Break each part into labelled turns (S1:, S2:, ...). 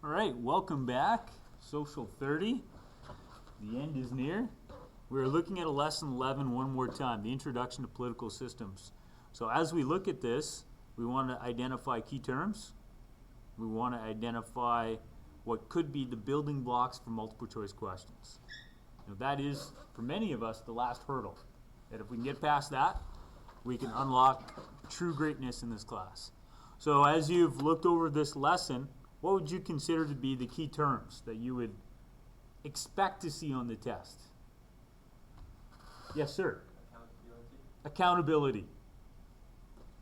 S1: All right, welcome back. Social 30. The end is near. We're looking at a lesson 11 one more time, the introduction to political systems. So as we look at this, we want to identify key terms. We want to identify what could be the building blocks for multiple choice questions. Now, that is, for many of us, the last hurdle. That if we can get past that, we can unlock true greatness in this class. So as you've looked over this lesson, what would you consider to be the key terms that you would expect to see on the test? Yes, sir. Accountability.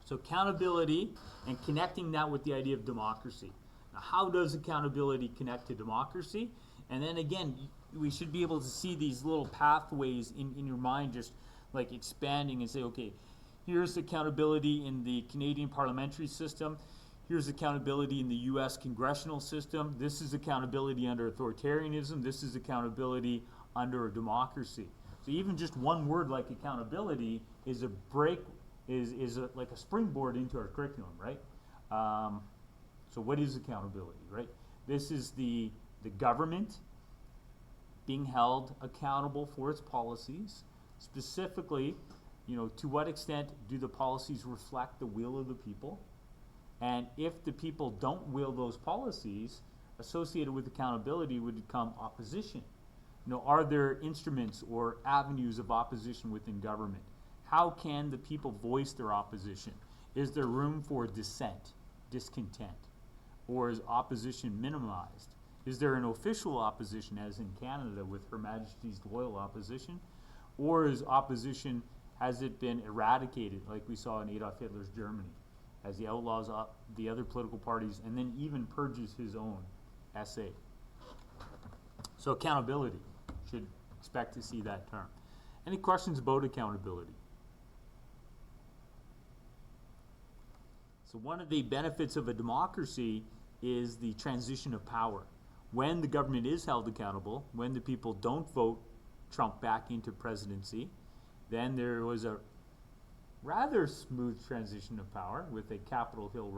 S1: So accountability and connecting that with the idea of democracy. Now, how does accountability connect to democracy? And then again, we should be able to see these little pathways in your mind just like expanding and say, okay, here's accountability in the Canadian parliamentary system. Here's accountability in the U.S. congressional system. This is accountability under authoritarianism. This is accountability under a democracy. So even just one word like accountability is like a springboard into our curriculum, right? So what is accountability, right? This is the government being held accountable for its policies. Specifically, to what extent do the policies reflect the will of the people? And if the people don't will those policies, associated with accountability would become opposition. Are there instruments or avenues of opposition within government? How can the people voice their opposition? Is there room for dissent, discontent? Or is opposition minimized? Is there an official opposition, as in Canada with Her Majesty's Loyal Opposition? Or is opposition, has it been eradicated like we saw in Adolf Hitler's Germany, as he outlaws the other political parties and then even purges his own SA? So accountability, should expect to see that term. Any questions about accountability? So one of the benefits of a democracy is the transition of power. When the government is held accountable, when the people don't vote Trump back into presidency, then there was a rather smooth transition of power with a Capitol Hill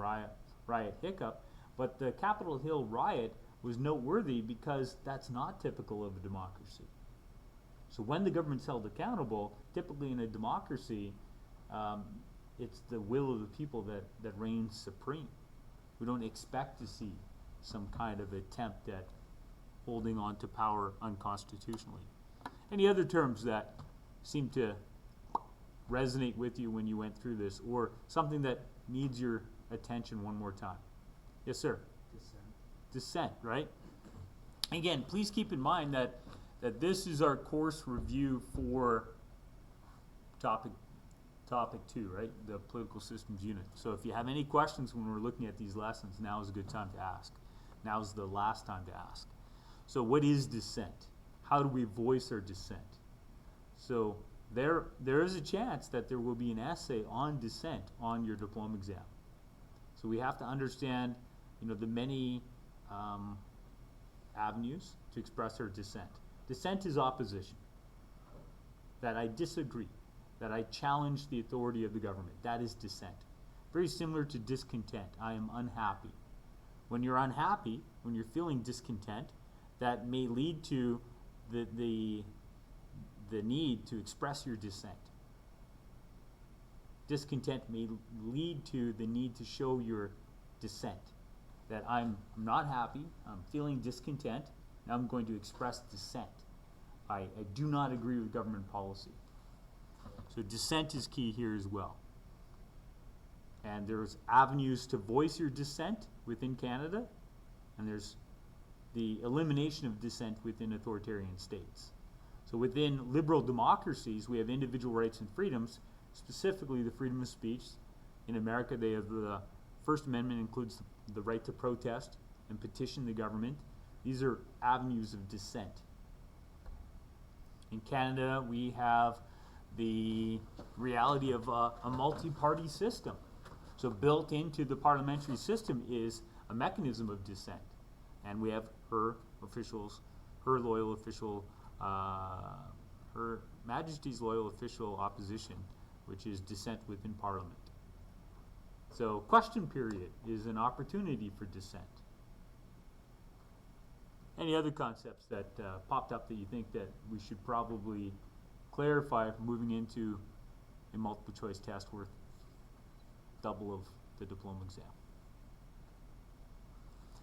S1: riot hiccup. But the Capitol Hill riot was noteworthy because that's not typical of a democracy. So when the government's held accountable, typically in a democracy, it's the will of the people that reigns supreme. We don't expect to see some kind of attempt at holding on to power unconstitutionally. Any other terms that seem to resonate with you when you went through this, or something that needs your attention one more time? Yes, sir. Dissent, right? Again, please keep in mind that this is our course review for topic 2, right? The political systems unit. So if you have any questions when we're looking at these lessons, now is a good time to ask. Now is the last time to ask. So what is dissent? How do we voice our dissent? So there is a chance that there will be an essay on dissent on your diploma exam. So we have to understand, the many avenues to express our dissent. Dissent is opposition. That I disagree. That I challenge the authority of the government. That is dissent. Very similar to discontent. I am unhappy. When you're unhappy, when you're feeling discontent, that may lead to the need to express your dissent. Discontent may lead to the need to show your dissent. That I'm not happy, I'm feeling discontent, and I'm going to express dissent. I do not agree with government policy. So dissent is key here as well. And there's avenues to voice your dissent within Canada, and there's the elimination of dissent within authoritarian states. So within liberal democracies, we have individual rights and freedoms, specifically the freedom of speech. In America, they have the First Amendment includes the right to protest and petition the government. These are avenues of dissent. In Canada, we have the reality of a multi-party system. So built into the parliamentary system is a mechanism of dissent. And we have her loyal official, Her Majesty's Loyal Official Opposition, which is dissent within Parliament. So question period is an opportunity for dissent. Any other concepts that popped up that you think that we should probably clarify if moving into a multiple choice test worth double of the diploma exam?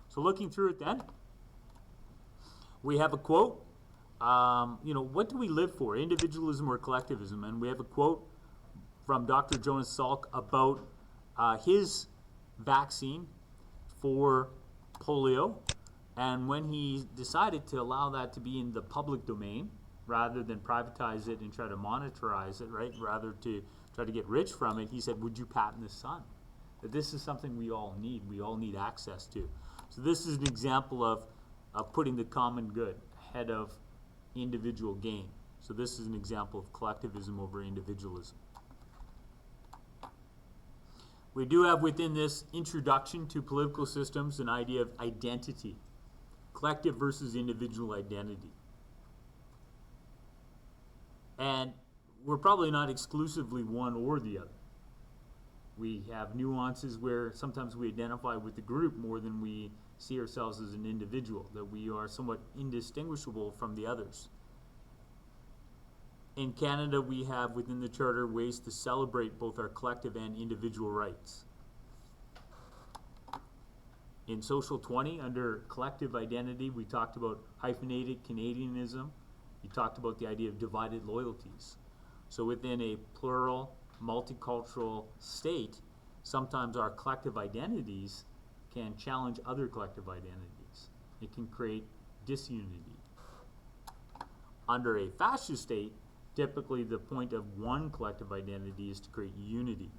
S1: So looking through it then, we have a quote, what do we live for, individualism or collectivism? And we have a quote from Dr. Jonas Salk about his vaccine for polio, and when he decided to allow that to be in the public domain rather than privatize it and try to monetize it, right, rather to try to get rich from it, he said, would you patent the sun? That this is something we all need access to. So this is an example of putting the common good ahead of individual gain. So this is an example of collectivism over individualism. We do have within this introduction to political systems an idea of identity, collective versus individual identity. And we're probably not exclusively one or the other. We have nuances where sometimes we identify with the group more than we see ourselves as an individual, that we are somewhat indistinguishable from the others. In Canada, we have within the Charter ways to celebrate both our collective and individual rights. In Social 20, under collective identity, we talked about hyphenated Canadianism. We talked about the idea of divided loyalties. So within a plural, multicultural state, sometimes our collective identities can challenge other collective identities. It can create disunity. Under a fascist state, typically the point of one collective identity is to create unity.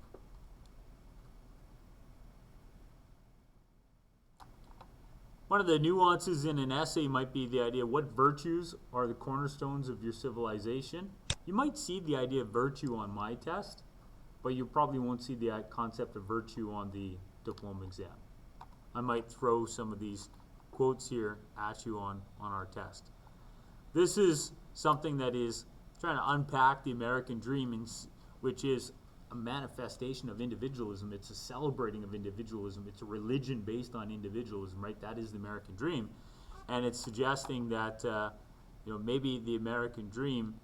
S1: One of the nuances in an essay might be the idea, what virtues are the cornerstones of your civilization? You might see the idea of virtue on my test, but you probably won't see the concept of virtue on the diploma exam. I might throw some of these quotes here at you on our test. This is something that is trying to unpack the American dream, which is a manifestation of individualism. It's a celebrating of individualism. It's a religion based on individualism, right? That is the American dream. And it's suggesting that maybe the American dream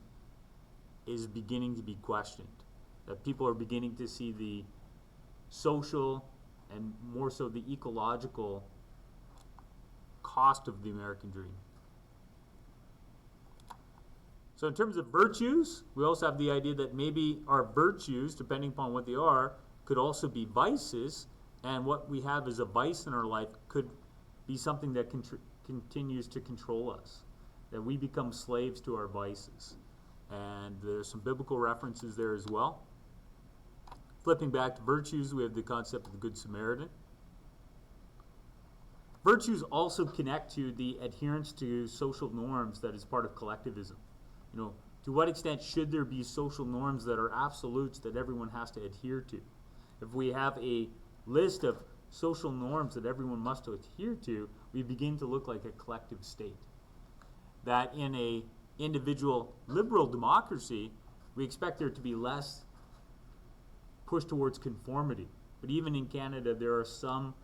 S1: is beginning to be questioned. That people are beginning to see the social and more so the ecological cost of the American dream. So in terms of virtues, we also have the idea that maybe our virtues, depending upon what they are, could also be vices, and what we have as a vice in our life could be something that continues to control us, that we become slaves to our vices. And there's some biblical references there as well. Flipping back to virtues, we have the concept of the Good Samaritan. Virtues also connect to the adherence to social norms that is part of collectivism. To what extent should there be social norms that are absolutes that everyone has to adhere to? If we have a list of social norms that everyone must adhere to, we begin to look like a collective state. That in a individual liberal democracy, we expect there to be less push towards conformity. But even in Canada, there are some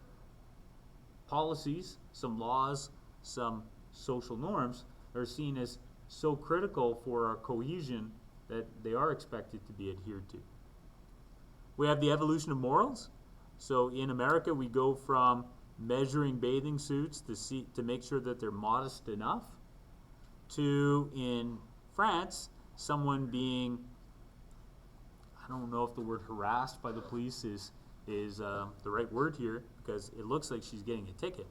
S1: policies, some laws, some social norms that are seen as so critical for our cohesion that they are expected to be adhered to. We have the evolution of morals. So in America, we go from measuring bathing suits to make sure that they're modest enough, to in France, someone being, I don't know if the word harassed by the police is the right word here, because it looks like she's getting a ticket.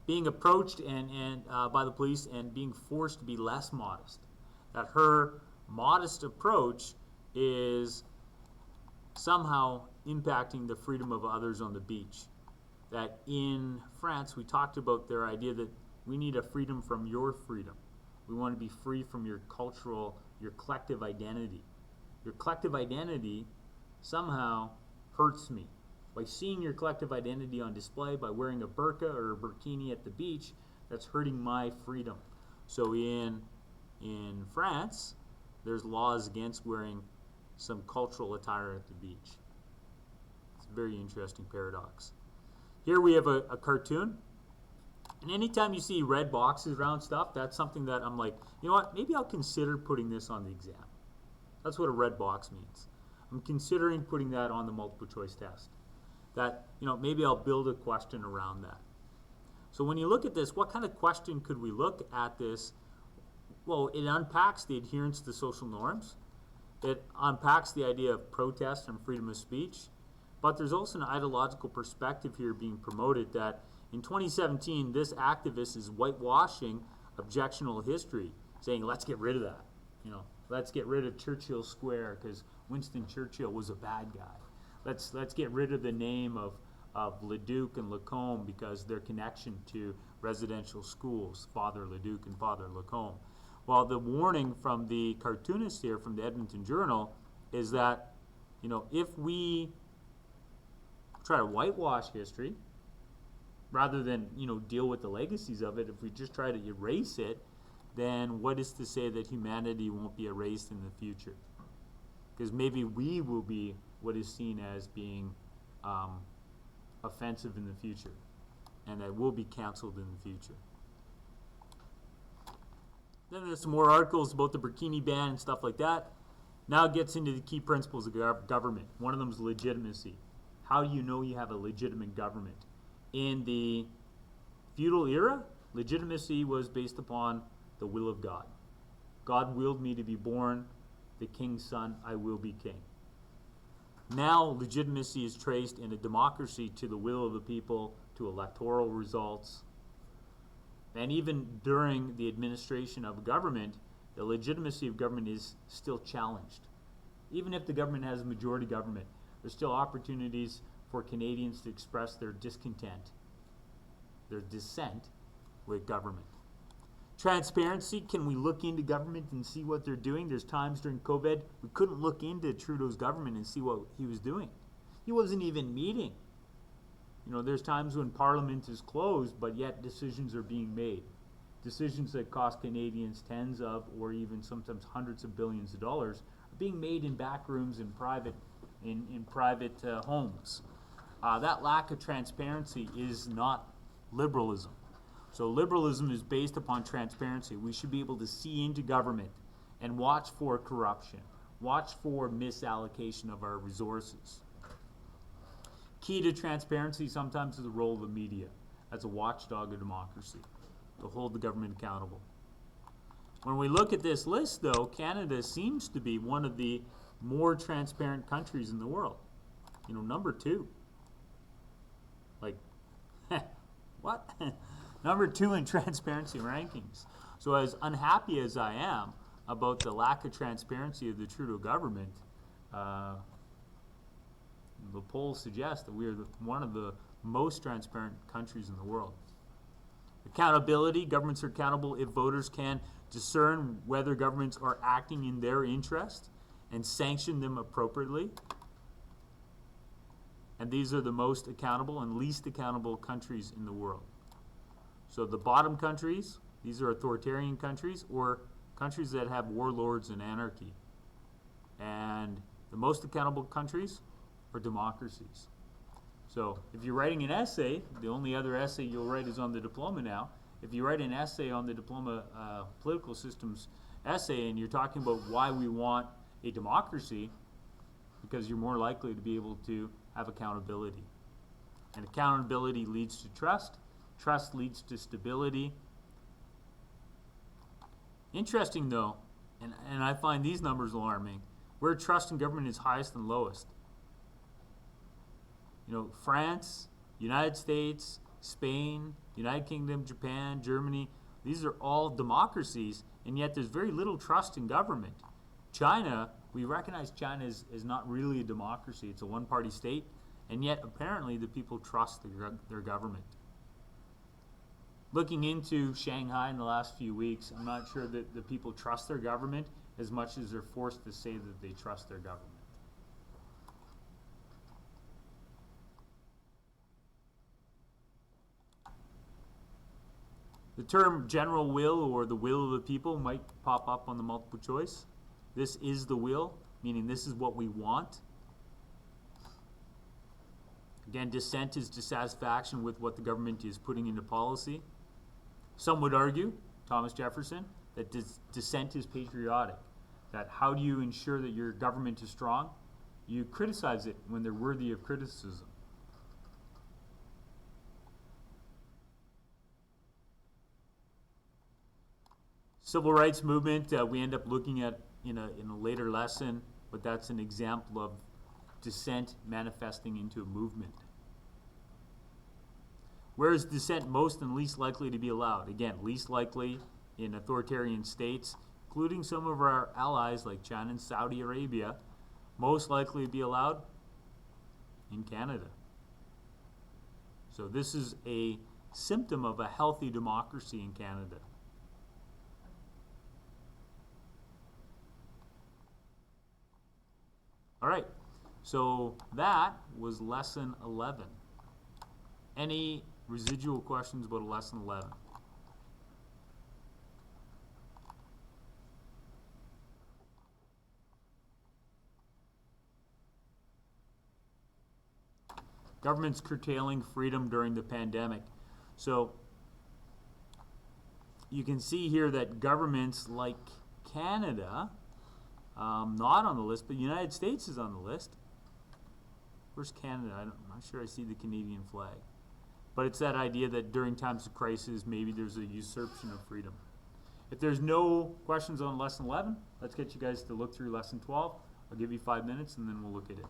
S1: Being approached by the police and being forced to be less modest. That her modest approach is somehow impacting the freedom of others on the beach. That in France, we talked about their idea that we need a freedom from your freedom. We want to be free from your collective identity. Your collective identity somehow hurts me. By seeing your collective identity on display, by wearing a burqa or a burkini at the beach, that's hurting my freedom. So in France, there's laws against wearing some cultural attire at the beach. It's a very interesting paradox. Here we have a cartoon And anytime you see red boxes around stuff, that's something that I'm like, you know what, maybe I'll consider putting this on the exam. That's what a red box means. I'm considering putting that on the multiple choice test. That, maybe I'll build a question around that. So when you look at this, what kind of question could we look at this? Well, it unpacks the adherence to social norms. It unpacks the idea of protest and freedom of speech. But there's also an ideological perspective here being promoted that in 2017, this activist is whitewashing objectionable history, saying, let's get rid of that. Let's get rid of Churchill Square because Winston Churchill was a bad guy. Let's get rid of the name of Leduc and Lacombe because their connection to residential schools, Father Leduc and Father Lacombe. Well, the warning from the cartoonist here from the Edmonton Journal is that, if we try to whitewash history, rather than, deal with the legacies of it, if we just try to erase it, then what is to say that humanity won't be erased in the future? Because maybe we will be what is seen as being offensive in the future, and that will be canceled in the future. Then there's some more articles about the burkini ban and stuff like that. Now it gets into the key principles of government. One of them is legitimacy. How do you know you have a legitimate government? In the feudal era, legitimacy was based upon the will of God. God willed me to be born the king's son, I will be king. Now legitimacy is traced in a democracy to the will of the people, to electoral results. And even during the administration of a government, the legitimacy of government is still challenged. Even if the government has a majority government, there's still opportunities for Canadians to express their discontent, their dissent with government. Transparency, can we look into government and see what they're doing? There's times during COVID we couldn't look into Trudeau's government and see what he was doing. He wasn't even meeting. There's times when Parliament is closed, but yet decisions are being made. Decisions that cost Canadians tens of, or even sometimes hundreds of billions of dollars, are being made in back rooms in private homes. That lack of transparency is not liberalism. So liberalism is based upon transparency. We should be able to see into government and watch for corruption, watch for misallocation of our resources. Key to transparency sometimes is the role of the media as a watchdog of democracy, to hold the government accountable. When we look at this list, though, Canada seems to be one of the more transparent countries in the world. Number 2. Like, what? Number 2 in transparency rankings. So as unhappy as I am about the lack of transparency of the Trudeau government, the polls suggest that we are one of the most transparent countries in the world. Accountability. Governments are accountable if voters can discern whether governments are acting in their interest and sanction them appropriately. And these are the most accountable and least accountable countries in the world. So the bottom countries, these are authoritarian countries or countries that have warlords and anarchy. And the most accountable countries are democracies. So if you're writing an essay, the only other essay you'll write is on the diploma now. If you write an essay on the diploma political systems essay and you're talking about why we want a democracy, because you're more likely to be able to have accountability. And accountability leads to trust. Trust leads to stability. Interesting though, and I find these numbers alarming, where trust in government is highest and lowest. France, United States, Spain, United Kingdom, Japan, Germany, these are all democracies, and yet there's very little trust in government. China, we recognize China is not really a democracy, it's a one-party state, and yet apparently the people trust their government. Looking into Shanghai in the last few weeks, I'm not sure that the people trust their government as much as they're forced to say that they trust their government. The term general will or the will of the people might pop up on the multiple choice. This is the will, meaning this is what we want. Again, dissent is dissatisfaction with what the government is putting into policy. Some would argue, Thomas Jefferson, that dissent is patriotic. That how do you ensure that your government is strong? You criticize it when they're worthy of criticism. Civil rights movement, we end up looking at in a later lesson, but that's an example of dissent manifesting into a movement. Where is dissent most and least likely to be allowed? Again, least likely in authoritarian states, including some of our allies like China and Saudi Arabia. Most likely to be allowed in Canada. So this is a symptom of a healthy democracy in Canada. All right, so that was lesson 11. Any residual questions about lesson 11? Governments curtailing freedom during the pandemic. So you can see here that governments like Canada, not on the list, but the United States is on the list. Where's Canada? I'm not sure I see the Canadian flag. But it's that idea that during times of crisis, maybe there's a usurpation of freedom. If there's no questions on lesson 11, let's get you guys to look through lesson 12. I'll give you 5 minutes and then we'll look at it.